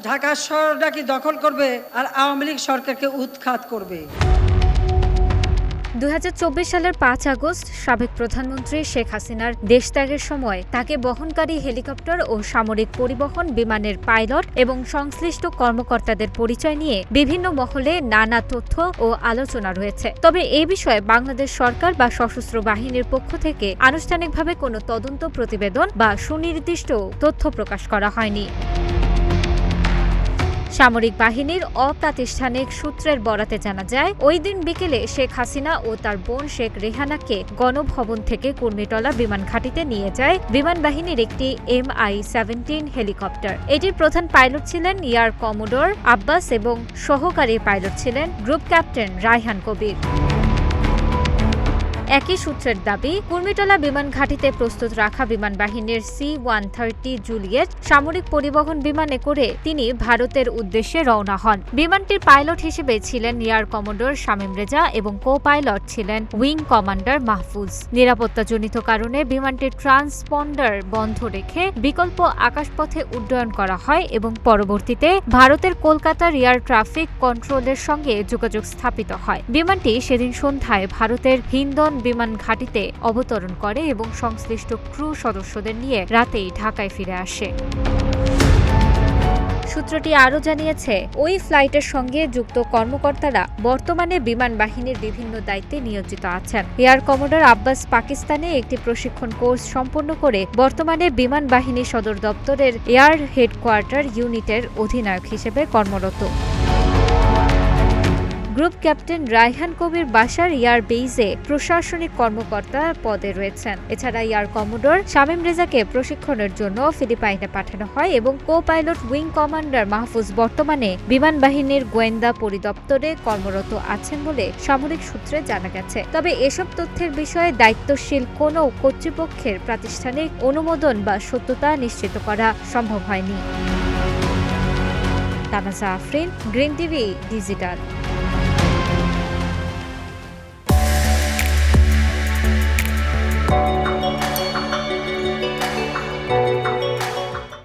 ঢাকা শহরটা কি দখল করবে আর আওয়ামী লীগ সরকারকে উৎখাত করবে। 2024 সালের 5 আগস্ট সাবেক প্রধানমন্ত্রী শেখ হাসিনার দেশত্যাগের সময় তাকে বহনকারী হেলিকপ্টার ও সামরিক পরিবহন বিমানের পাইলট এবং সংশ্লিষ্ট কর্মকর্তাদের পরিচয় নিয়ে বিভিন্ন মহলে নানা তথ্য ও আলোচনা রয়েছে। তবে এ বিষয়ে বাংলাদেশ সরকার বা সশস্ত্র বাহিনীর পক্ষ থেকে আনুষ্ঠানিকভাবে কোনো তদন্ত প্রতিবেদন বা সুনির্দিষ্ট তথ্য প্রকাশ করা হয়নি। সামরিক বাহিনীর অপ্রাতিষ্ঠানিক সূত্রের বরাতে জানা যায়, ওই দিন বিকেলে শেখ হাসিনা ও তার বোন শেখ রেহানাকে গণভবন থেকে কুর্মিটলা বিমান ঘাঁটিতে নিয়ে যায় বিমান বাহিনীর একটি MI-17 হেলিকপ্টার। এটির প্রধান পাইলট ছিলেন এয়ার কমোডর আব্বাস এবং সহকারী পাইলট ছিলেন গ্রুপ ক্যাপ্টেন রায়হান কবির। একই সূত্রের দাবি, কুর্মিটলা বিমান ঘাঁটিতে প্রস্তুত রাখা বিমান বাহিনীর C-130 জুলিয়েট সামরিক পরিবহন বিমানে করে তিনি ভারতের উদ্দেশ্যে রওনা হন। বিমানটির পাইলট হিসেবে ছিলেন এয়ার কমোডর শামীম রেজা এবং কো পাইলট ছিলেন উইং কমান্ডার মাহফুজ। নিরাপত্তাজনিত কারণে বিমানটির ট্রান্সপন্ডার বন্ধ রেখে বিকল্প আকাশপথে উড্ডয়ন করা হয় এবং পরবর্তীতে ভারতের কলকাতার এয়ার ট্রাফিক কন্ট্রোলের সঙ্গে যোগাযোগ স্থাপিত হয়। বিমানটি সেদিন সন্ধ্যায় ভারতের হিন্দন বিমান ঘাঁটিতে অবতরণ করে এবং সংশ্লিষ্ট ক্রু সদস্যদের নিয়ে রাতেই ঢাকায় ফিরে আসে। সূত্রটি আরও জানিয়েছে, ওই ফ্লাইটের সঙ্গে যুক্ত কর্মকর্তারা বর্তমানে বিমান বাহিনীর বিভিন্ন দায়িত্বে নিয়োজিত আছেন। এয়ার কমোডর আব্বাস পাকিস্তানে একটি প্রশিক্ষণ কোর্স সম্পন্ন করে বর্তমানে বিমান বাহিনী সদর দপ্তরের এয়ার হেডকোয়ার্টার ইউনিটের অধিনায়ক হিসেবে কর্মরত। গ্রুপ ক্যাপ্টেন রায়হান কবির বাসার এয়ার বেইজে প্রশাসনিক কর্মকর্তা পদে রয়েছেন। এছাড়া এয়ার কমোডর শামীম রেজাকে প্রশিক্ষণের জন্য ফিলিপাইনে পাঠানো হয় এবং co pilot wing commander Mahfuz বর্তমানে বিমান বাহিনীর গোয়েন্দা পরিদপ্তরে কর্মরত আছেন বলে সামরিক সূত্রে জানা গেছে। তবে এসব তথ্যের বিষয়ে দায়িত্বশীল কোনো কর্তৃপক্ষের প্রাতিষ্ঠানিক অনুমোদন বা সত্যতা নিশ্চিত করা সম্ভব হয়নি। তানাজা আফরিন, গ্রিন টিভি ডিজিটাল।